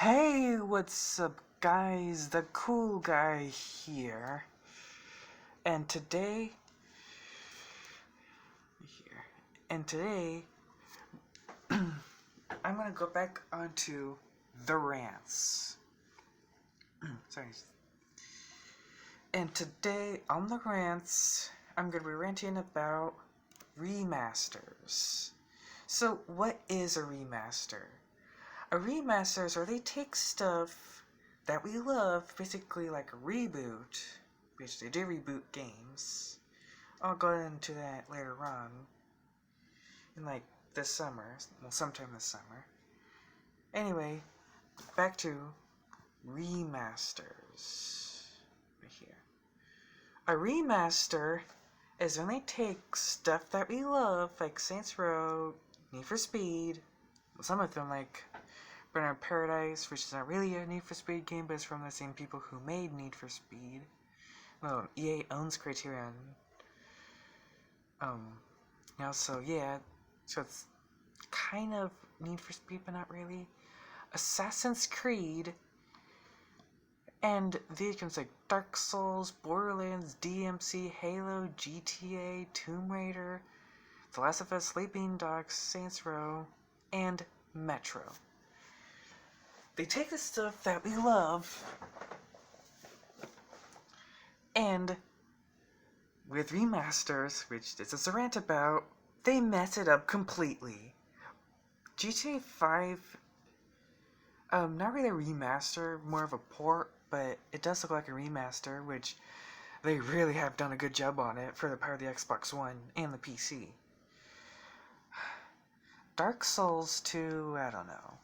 Hey, what's up, guys? The cool guy here. And today, I'm gonna go back onto the rants. Sorry. And today on the rants, I'm gonna be ranting about remasters. So, what is a remaster? A remaster is where they take stuff that we love, basically like a reboot, which they do reboot games. I'll go into that later on, in like this summer, well, sometime this summer. Anyway, back to remasters. Right here. A remaster is when they take stuff that we love, like Saints Row, Need for Speed, some of them like Burnout Paradise, which is not really a Need for Speed game, but it's from the same people who made Need for Speed. Well, EA owns Criterion. So it's kind of Need for Speed, but not really. Assassin's Creed, and these games like Dark Souls, Borderlands, DMC, Halo, GTA, Tomb Raider, The Last of Us, Sleeping Dogs, Saints Row, and Metro. They take the stuff that we love, and with remasters, which this is a rant about, they mess it up completely. GTA 5, not really a remaster, more of a port, but it does look like a remaster, which they really have done a good job on it for the power of the Xbox One and the PC. Dark Souls 2, I don't know.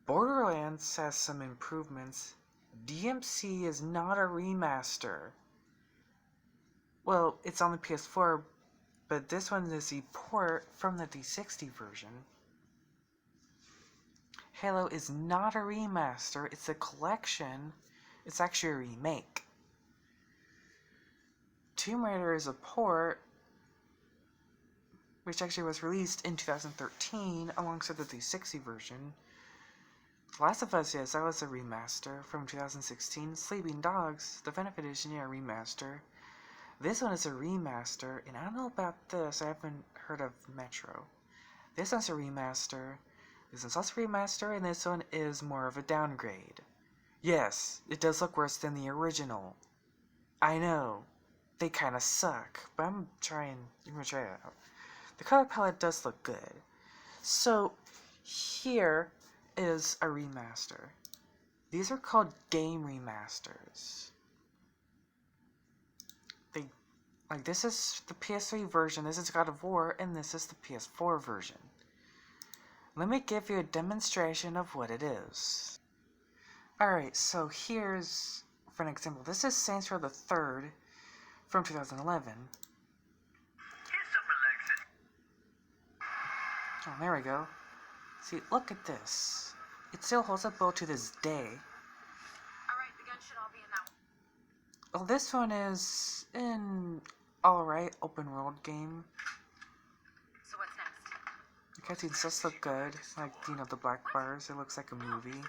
Borderlands has some improvements. DMC is not a remaster. Well, it's on the PS4, but this one is a port from the 360 version. Halo is not a remaster, it's a collection. It's actually a remake. Tomb Raider is a port, which actually was released in 2013 alongside the 360 version. The Last of Us, yes, that was a remaster from 2016. Sleeping Dogs, the Definitive Edition, yeah, remaster. This one is a remaster, and I don't know about this, I haven't heard of Metro. This one's a remaster, this one's also a remaster, and this one is more of a downgrade. Yes, it does look worse than the original. I know, they kinda suck, but I'm gonna try it out. The color palette does look good. So, here is a remaster. These are called game remasters. This is the PS3 version, this is God of War, and this is the PS4 version. Let me give you a demonstration of what it is. Alright, so here's, for an example, this is Saints Row the 3rd from 2011. Oh, there we go. See, look at this. It still holds up well to this day. Alright, the gun should all be in that one. Well, this one is an alright open world game. So what's next? The cutscenes does look good. Like, you know, the black bars, it looks like a movie.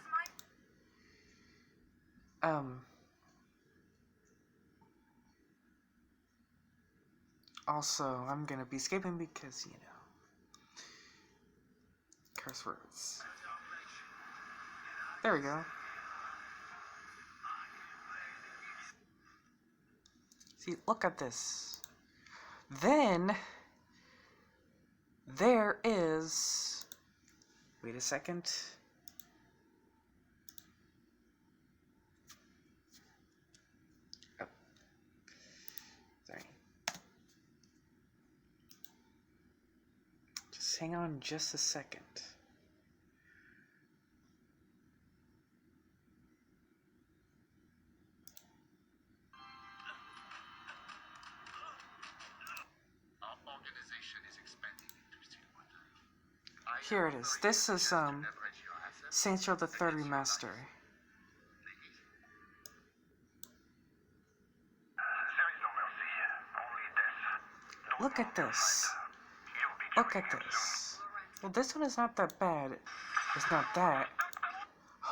Also, I'm gonna be skipping because, you know, curse words. There we go. See, look at this. Then, there is... Wait a second. Oh. Sorry. Just hang on just a second. Here it is. This is Saints Row the 3rd remaster. Look at this. Look at this. Well, this one is not that bad. It's not that.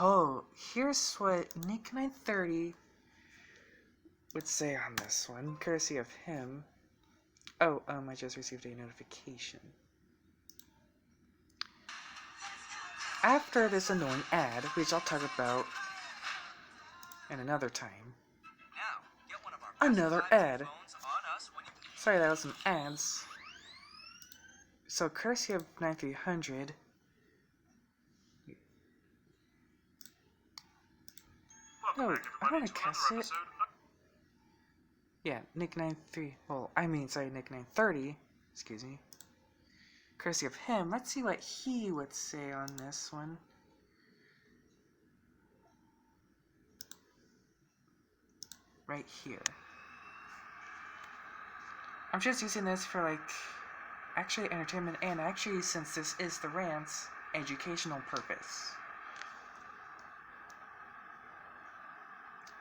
Oh, here's what Nick930 would say on this one, courtesy of him. Oh, I just received a notification. After this annoying ad, which I'll talk about in another time. Another ad. Sorry, that was some ads. So, courtesy of 9300. No, I want to cast it. Yeah, Nick93. Well, sorry, Nick930. Excuse me. Courtesy of him. Let's see what he would say on this one. Right here. I'm just using this for, like, actually entertainment and actually, since this is the Rants, educational purpose.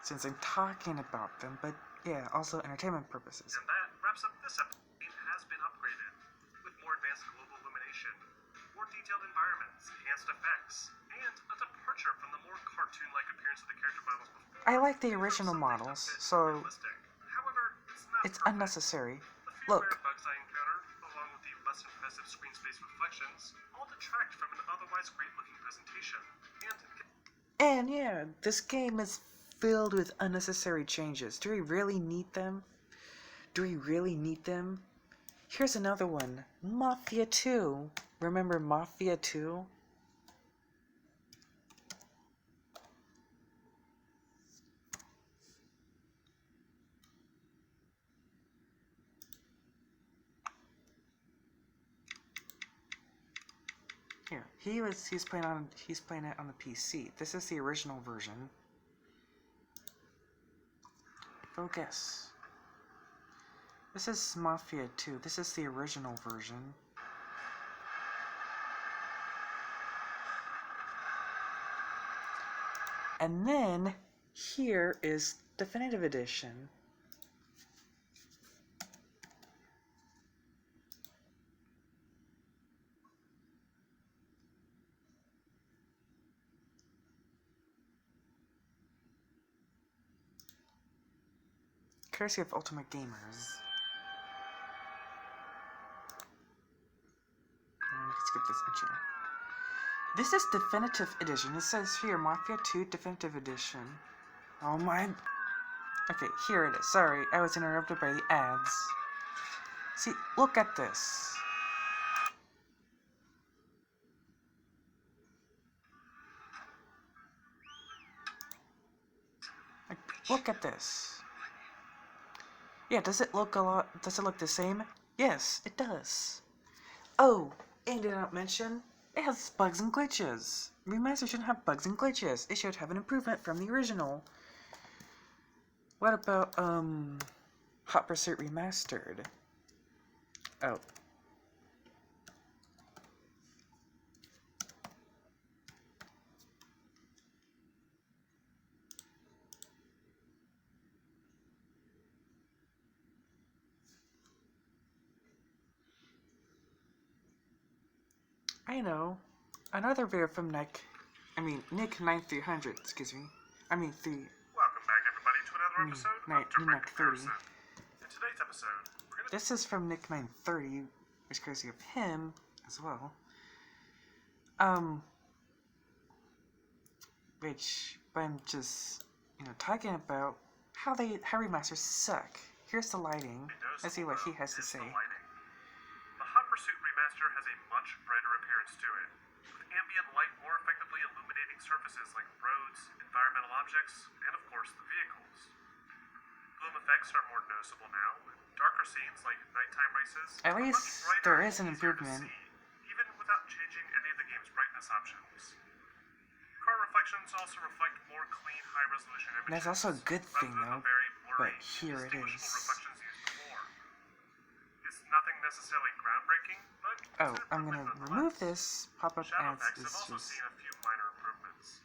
Since I'm talking about them, but yeah, also entertainment purposes. And that wraps up this episode. It has been upgraded with more advanced global illumination, more detailed environments, enhanced effects, and a departure from the more cartoon-like appearance of the character models before. I like the original models, so however, it's unnecessary. The few Look. rare bugs I encountered, along with the less impressive screen space reflections, all detract from an otherwise great-looking presentation. And yeah, this game is filled with unnecessary changes. Do we really need them? Do we really need them? Here's another one. Mafia 2. Remember Mafia 2? Here, he's playing it on the PC. This is the original version. Focus. This is Mafia 2. This is the original version. And then here is Definitive Edition. Courtesy of Ultimate Gamers. And we can skip this intro. This is Definitive Edition. It says here, Mafia 2 Definitive Edition. Oh my... Okay, here it is. Sorry, I was interrupted by the ads. See, look at this. Like, look at this. Yeah, does it look the same? Yes, it does. Oh, and did not mention, it has bugs and glitches. Remaster shouldn't have bugs and glitches. It should have an improvement from the original. What about, Hot Pursuit Remastered? Oh. I know. Another video from Nick9300, excuse me. Welcome back, everybody, to another episode of Direct Comparison. In today's episode, This is from Nick930, which is courtesy of him as well. But I'm just, talking about how remasters suck. Here's the lighting. Let's see what he has to say. The Hot Pursuit Remaster has a much brighter appearance to it, with ambient light more effectively illuminating surfaces like roads, environmental objects, and of course the vehicles. Bloom effects are more noticeable now, with darker scenes like nighttime races. At least there is an improvement. Even without changing any of the game's brightness options. Car reflections also reflect more clean, high-resolution images. That's also a good thing, though. But here it is. Reflections used before. It's nothing necessarily groundbreaking, but Oh, I'm gonna remove this pop-up Shadow ads. effects have It's also just... seen a few minor improvements.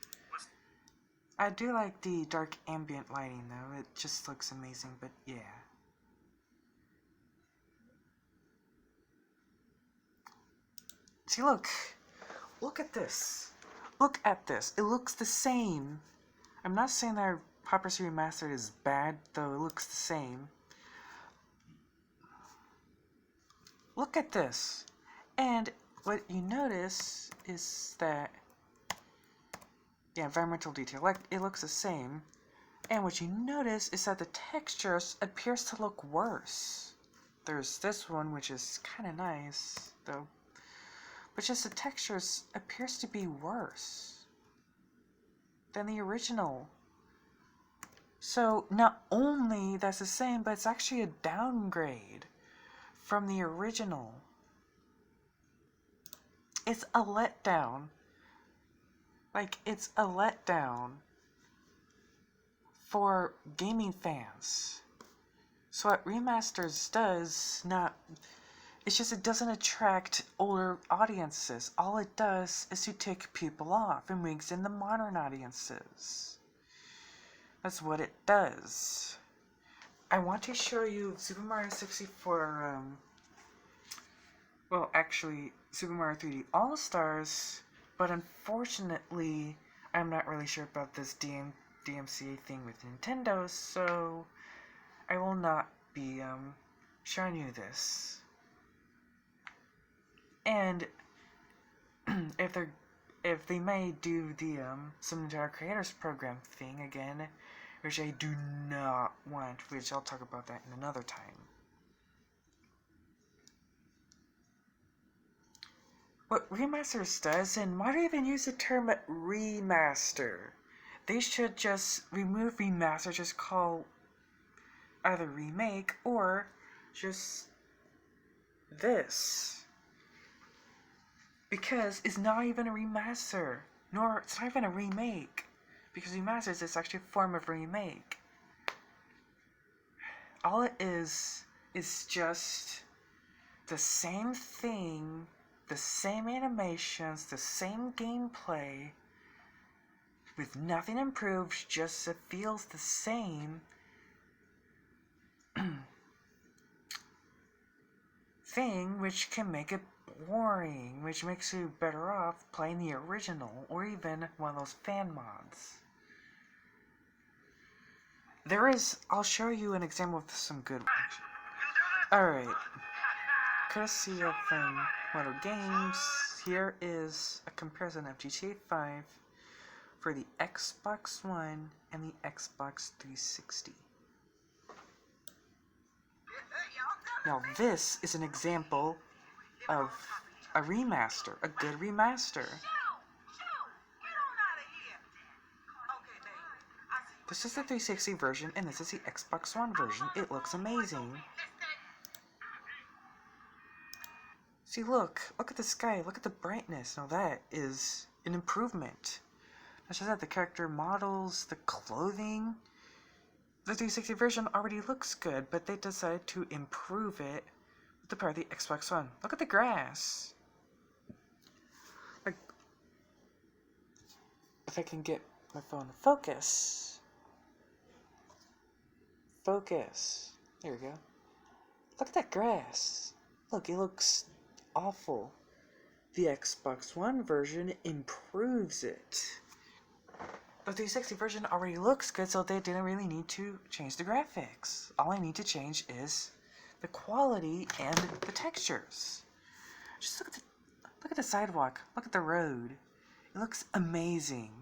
I do like the dark ambient lighting, though. It just looks amazing, but yeah. See, look. Look at this. Look at this. It looks the same. I'm not saying that Hot Pursuit Remastered is bad, though it looks the same. Look at this. And what you notice is that, yeah, environmental detail, like, it looks the same. And what you notice is that the textures appears to look worse. There's this one, which is kind of nice, though. But just the textures appears to be worse than the original. So not only that's the same, but it's actually a downgrade from the original. It's a letdown. Like, it's a letdown for gaming fans. So what Remasters does not... It's just it doesn't attract older audiences. All it does is to take people off and brings in the modern audiences. That's what it does. I want to show you Super Mario 64, well, actually, Super Mario 3D All-Stars, but unfortunately, I'm not really sure about this DMCA thing with Nintendo, so I will not be, showing you this. And if they may do the some Nintendo Creators Program thing again, which I do not want, which I'll talk about that in another time. What Remasters does, and why do they even use the term remaster? They should just remove remaster, just call either remake or just this. Because it's not even a remaster, nor it's not even a remake. Because remasters is actually a form of remake. All it is just the same thing, the same animations, the same gameplay, with nothing improved, just it feels the same thing, which can make it boring, which makes you better off playing the original, or even one of those fan mods. I'll show you an example of some good ones. Alright, courtesy of Moto Games, here is a comparison of GTA 5 for the Xbox One and the Xbox 360. Now this is an example of a remaster, a good remaster. This is the 360 version, and this is the Xbox One version. It looks amazing. See, look at the sky, look at the brightness. Now that is an improvement. Not just that, the character models, the clothing. The 360 version already looks good, but they decided to improve it with the power of the Xbox One. Look at the grass. Like, if I can get my phone to focus. Focus. There we go. Look at that grass. Look, it looks awful. The Xbox One version improves it. The 360 version already looks good, so they didn't really need to change the graphics. All I need to change is the quality and the textures. Just look at the sidewalk. Look at the road. It looks amazing.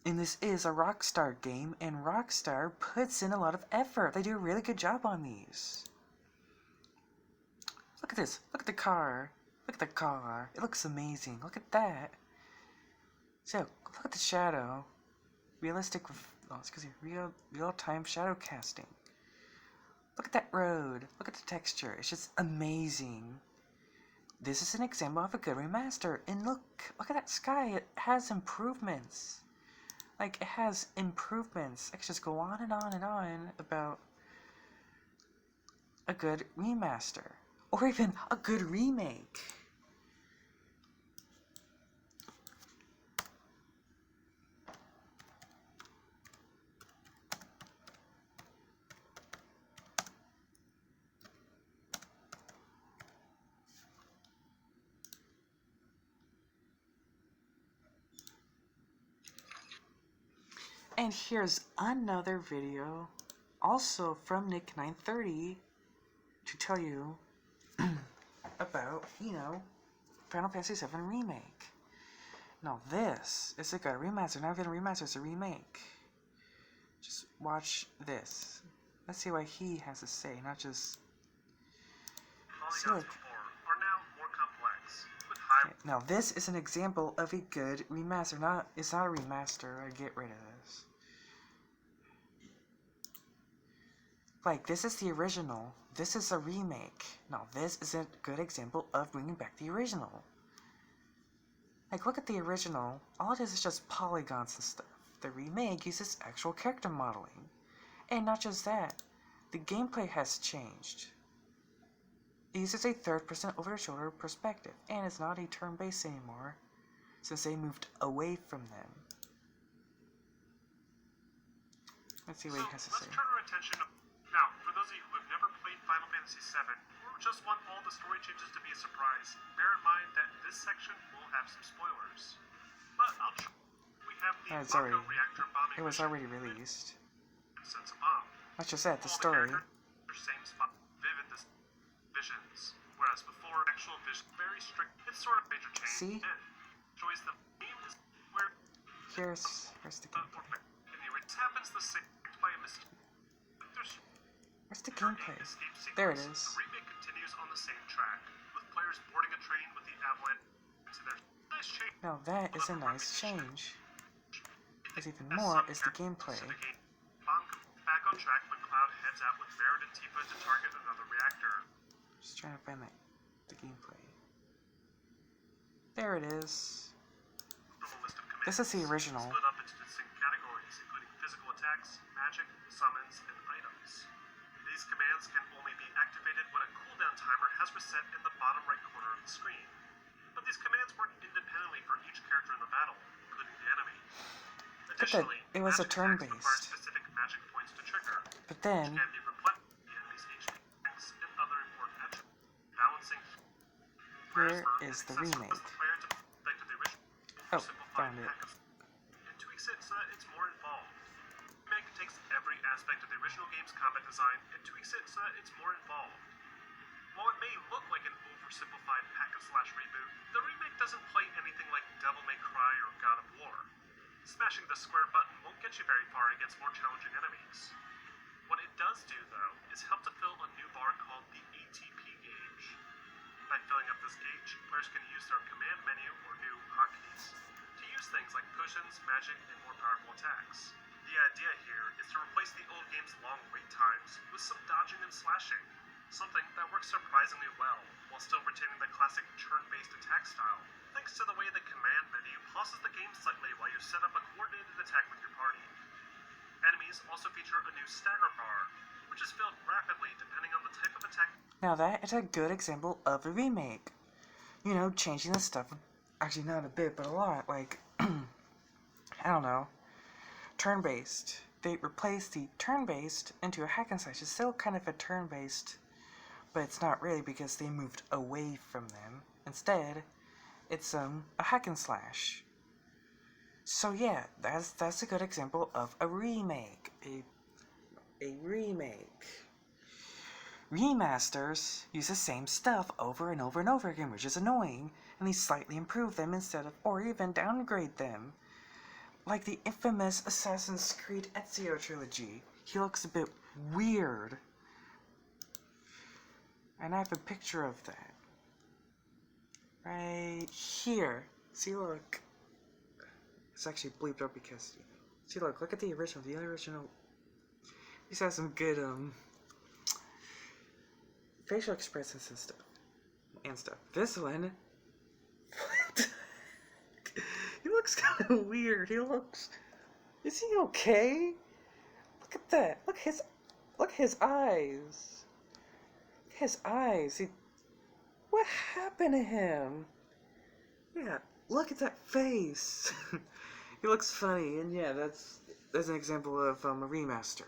And this is a Rockstar game, and Rockstar puts in a lot of effort. They do a really good job on these. Look at this. Look at the car. Look at the car. It looks amazing. Look at that. So, look at the shadow. Real-time shadow casting. Look at that road. Look at the texture. It's just amazing. This is an example of a good remaster. And look at that sky. It has improvements. Like, it has improvements. I could just go on and on and on about a good remaster. Or even a good remake. And here's another video, also from Nick930, to tell you about, Final Fantasy VII Remake. Now this is a good remaster, not even a remaster, it's a remake. Just watch this. Let's see what he has to say, not just... Polygons before are now more complex, with high... Now this is an example of a good remaster. It's not a remaster, I get rid of this. Like, this is the original. This is a remake. Now this is a good example of bringing back the original. Like, look at the original. All it is just polygons and stuff. The remake uses actual character modeling. And not just that, the gameplay has changed. It uses a third-person over-the-shoulder perspective, and it's not a turn-based anymore, since they moved away from them. Let's see what he has to say. Let's turn our attention to... Now, for those of you who have never played Final Fantasy VII, or just want all the story changes to be a surprise, bear in mind that this section will have some spoilers. But we have the Mako reactor bombing. It was already released. Sense a bomb. Like I said, the All story. The same spot, vivid visions, whereas before actual vision very strict. It's sort of major change. See? And shows the game is where Here's the gameplay. it happens the same by a mistake. Where's the gameplay? There it is. The remake continues on the same track, with players boarding a train with the avalanche. So there's a nice change. Now that is a nice change. There's even more is the gameplay. Back on track when Cloud heads out with Barret and Tifa to target another reactor. Just trying to find the gameplay. There it is. This is the original. Split up into distinct categories, including physical attacks, magic, summons, and items. These commands can only be activated when a cooldown timer has reset in the bottom right corner of the screen. But these commands work independently for each character in the battle, including the enemy. Additionally, it was a turn-based. Specific magic points to trigger, but then can be replenished with the enemy's HP and other important attributes. Balancing. here is the remake. Oh, found it. And tweaks it so that it's more involved. The remake takes every aspect of the original game's combat design and tweaks it so that it's more involved. While it may look like an oversimplified hack-and-slash reboot, the remake doesn't play anything like Devil May Cry or God of War. Smashing the square button won't get you very far against more challenging enemies. What it does do, though, is help to fill a new bar called the ATP gauge. By filling up this gauge, players can use their command menu or new hotkeys to use things like potions, magic, and more powerful attacks. The idea here is to replace the old game's long wait times with some dodging and slashing, something that works surprisingly well while still retaining the classic turn-based attack style, thanks to the way the command menu pauses the game slightly while you set up a coordinated attack with your party. Enemies also feature a new stagger bar, which is filled rapidly depending on the type of attack. Now that is a good example of a remake. Changing the stuff. Actually, not a bit, but a lot. Like, I don't know. Turn-based. They replaced the turn-based into a hack and slash. It's still kind of a turn-based, but it's not really because they moved away from them. Instead, it's a hack and slash. So yeah, that's a good example of a remake. A remake. Remasters use the same stuff over and over and over again, which is annoying, and they slightly improve them instead of, or even downgrade them. Like the infamous Assassin's Creed Ezio trilogy. He looks a bit weird. And I have a picture of that. Right here. See, look. It's actually bleeped up because... See, look at the original. The original... These have some good, facial expressions and stuff. This one... What? He looks kind of weird. Is he okay? Look at that. Look at his eyes. His eyes. What happened to him? Yeah, look at that face. He looks funny, and yeah, that's an example of a remaster.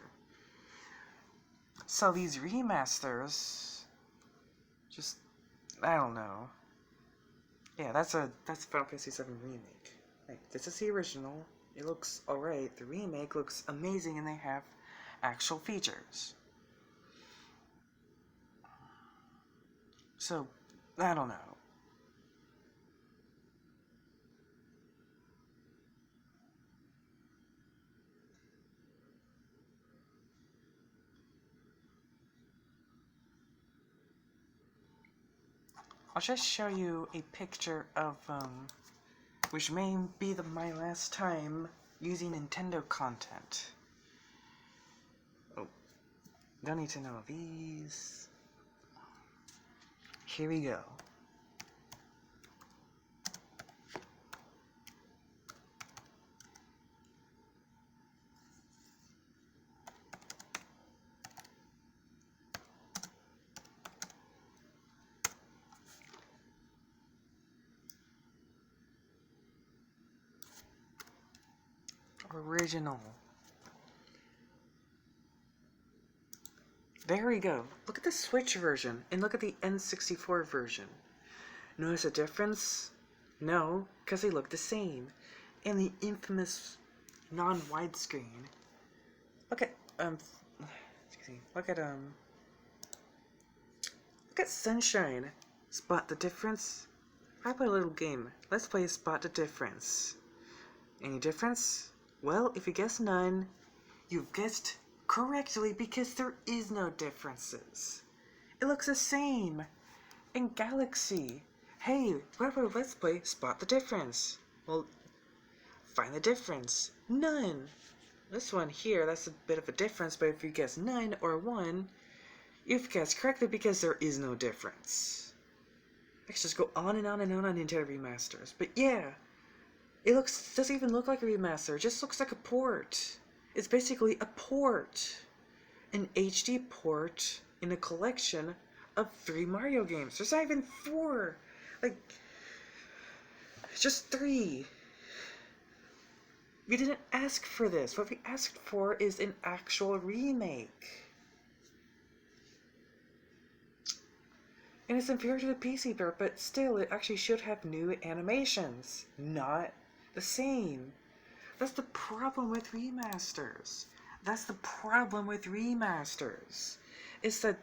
So these remasters, just, I don't know. Yeah, that's Final Fantasy VII remake. Like, this is the original. It looks alright. The remake looks amazing and they have actual features. So, I don't know. I'll just show you a picture of, which may be my last time using Nintendo content. Oh, don't need to know these. Here we go. Original. There we go. Look at the Switch version and look at the N64 version. Notice a difference? No, because they look the same. And the infamous non-widescreen. Look at excuse me. Look at Sunshine. Spot the difference? I play a little game. Let's play Spot the Difference. Any difference? Well, if you guess none, you've guessed correctly because there is no differences. It looks the same. In Galaxy. Hey, let's play Spot the Difference. Well, find the difference. None. This one here, that's a bit of a difference, but if you guess none or one, you've guessed correctly because there is no difference. Let's just go on and on and on Nintendo remasters. But yeah, it doesn't even look like a remaster. It just looks like a port. It's basically a port. An HD port in a collection of 3 Mario games. There's not even 4. Like, just 3. We didn't ask for this. What we asked for is an actual remake. And it's inferior to the PC version, but still, it actually should have new animations. Not the same. That's the problem with remasters. That's the problem with remasters. Is that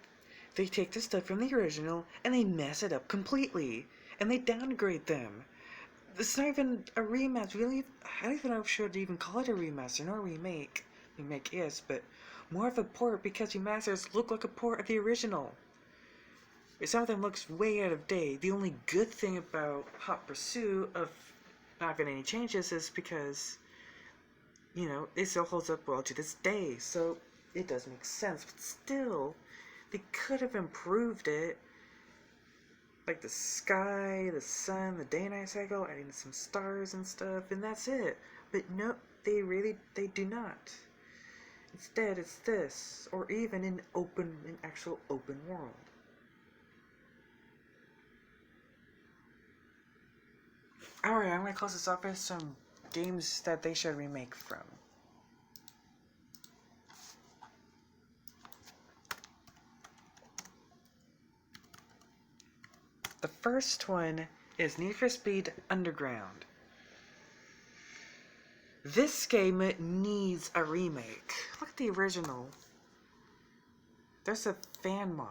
they take the stuff from the original and they mess it up completely. And they downgrade them. It's not even a remaster. I don't even know if I should even call it a remaster, nor a remake. Remake is, but more of a port because remasters look like a port of the original. Some of them looks way out of date. The only good thing about Hot Pursuit of not having any changes is because, you know, it still holds up well to this day. So it does make sense. But still, they could have improved it. Like the sky, the sun, the day-night cycle, adding some stars and stuff, and that's it. But no, they do not. Instead, it's this, or even an actual open world. Alright, I'm gonna close this off with some games that they should remake from. The first one is Need for Speed Underground. This game needs a remake. Look at the original. There's a fan mod.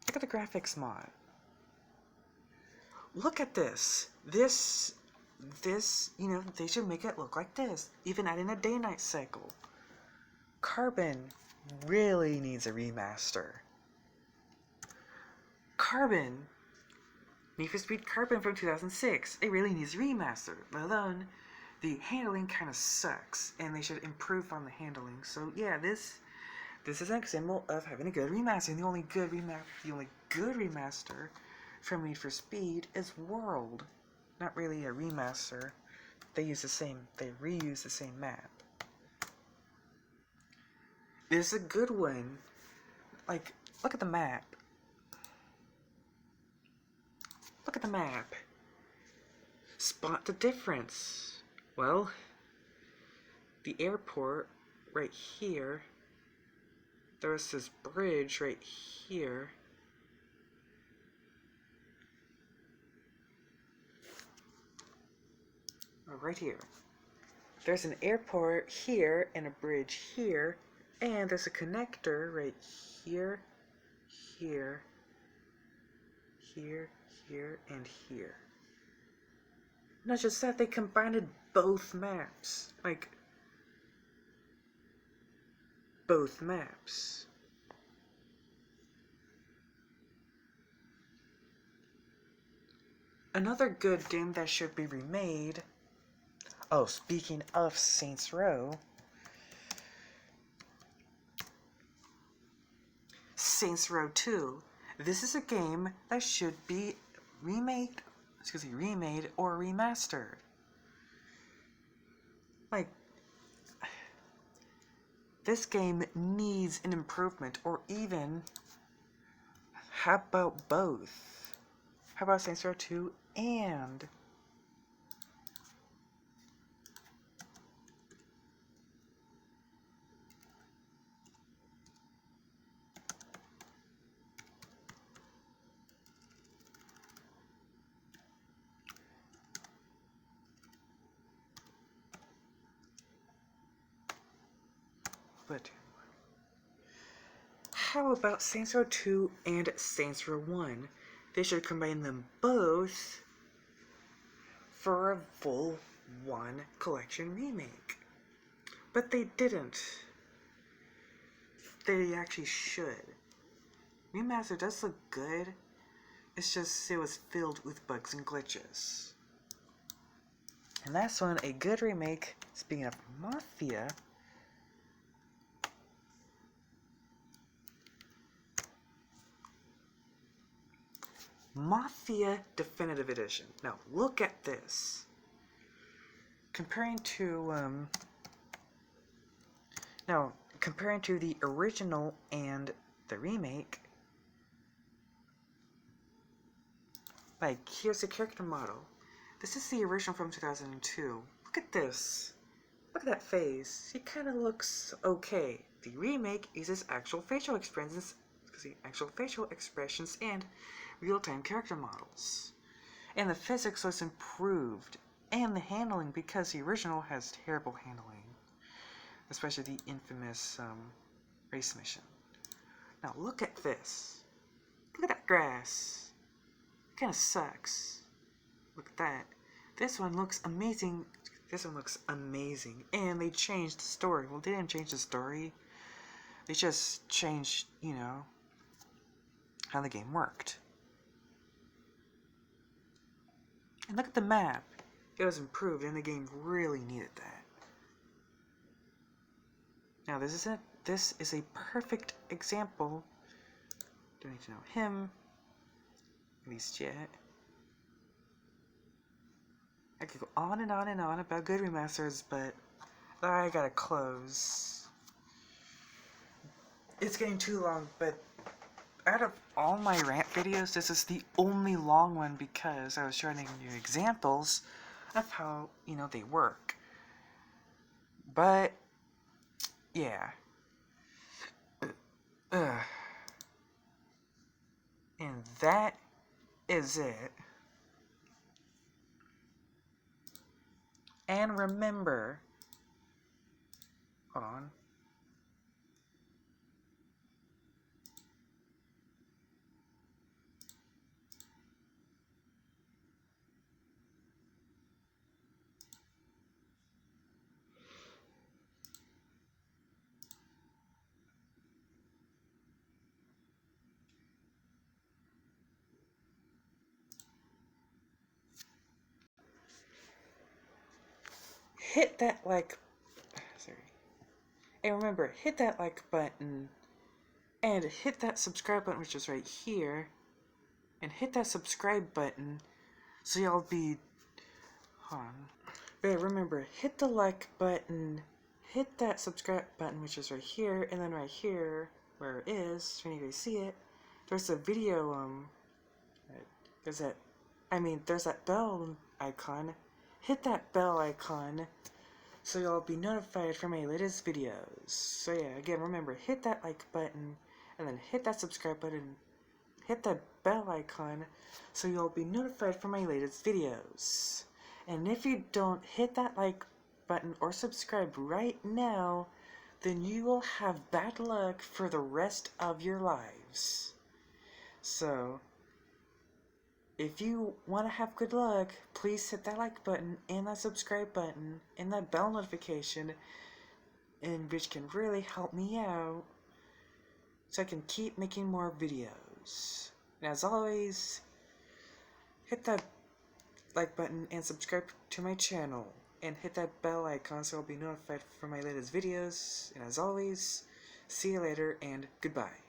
Look at the graphics mod. Look at this. This, you know, they should make it look like this. Even adding a day-night cycle. Carbon really needs a remaster. Carbon. Need for Speed Carbon from 2006. It really needs a remaster. Let alone, the handling kind of sucks, and they should improve on the handling. So yeah, this is an example of having a good remaster. And the only good remaster from Need for Speed is World. Not really a remaster. They reuse the same map. This is a good one. Like, look at the map. Look at the map. Spot the difference. Well, the airport right here. There's this bridge right here. right here. There's an airport here and a bridge here, and there's a connector right here, here, here, here, and here. Not just that, they combined both maps. Like, both maps. Another good game that should be remade. Oh, speaking of Saints Row, Saints Row 2. This is a game that should be remade or remastered. Like, this game needs an improvement, or even, how about both? How about Saints Row 2 and but how about Saints Row 2 and Saints Row 1? They should combine them both for a full one collection remake. But they didn't. They actually should. Remaster does look good. It's just it was filled with bugs and glitches. And last one, a good remake, speaking of Mafia, Mafia Definitive Edition. Now, look at this. Comparing to the original and the remake, like, here's the character model. This is the original from 2002. Look at this. Look at that face. He kind of looks okay. The remake uses actual facial expressions and real-time character models. And the physics was improved. And the handling, because the original has terrible handling. Especially the infamous race mission. Now look at this. Look at that grass. It kind of sucks. Look at that. This one looks amazing. And they changed the story. Well, they didn't change the story. They just changed, how the game worked. And look at the map. It was improved, and the game really needed that. Now, this is a perfect example. Don't need to know him, at least yet. I could go on and on and on about good remasters, but I gotta close. It's getting too long, but out of all my rant videos, this is the only long one because I was showing you examples of how, they work. But, yeah. And that is it. And remember, hold on. Hit that like, and remember, hit that like button, and hit that subscribe button, which is right here, and hit that subscribe button, so y'all be, hold on. But remember, hit the like button, hit that subscribe button, which is right here, and then right here, where it is, when you guys see it, there's a video, there's that bell icon. Hit that bell icon so you'll be notified for my latest videos. So yeah, again, remember, hit that like button, and then hit that subscribe button, hit that bell icon so you'll be notified for my latest videos. And if you don't hit that like button or subscribe right now, then you will have bad luck for the rest of your lives. So, if you want to have good luck, please hit that like button and that subscribe button and that bell notification, and which can really help me out so I can keep making more videos. And as always, hit that like button and subscribe to my channel and hit that bell icon so I'll be notified for my latest videos. And as always, see you later and goodbye.